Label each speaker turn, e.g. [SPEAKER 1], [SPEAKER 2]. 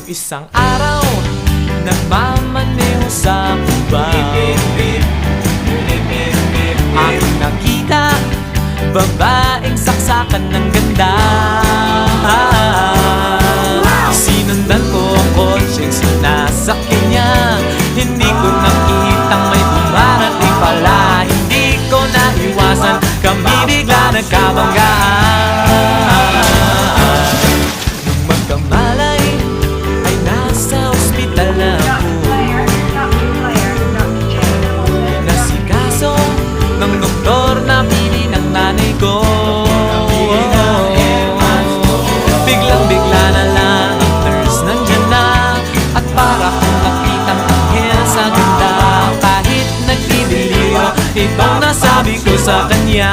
[SPEAKER 1] Isang araw, nagmamaneho sa Cubao, aking nakita, babaeng saksakan ng ganda. Sinundan ko ang kotse, sinasakyan niya. Hindi ko nakitang may dumarating pala. Hindi ko naiwasan, kami bigla nagkabanggaan. Nung magkamalay, ay nasa ospital na ako. Nasikaso ng doktor na pili ng nanay ko. Biglang-bigla na lang ang nurse nandyan na, at para kong nakitang anghel sa ganda. Kahit nagdidiliyo, itong nasabi ko sa kanya.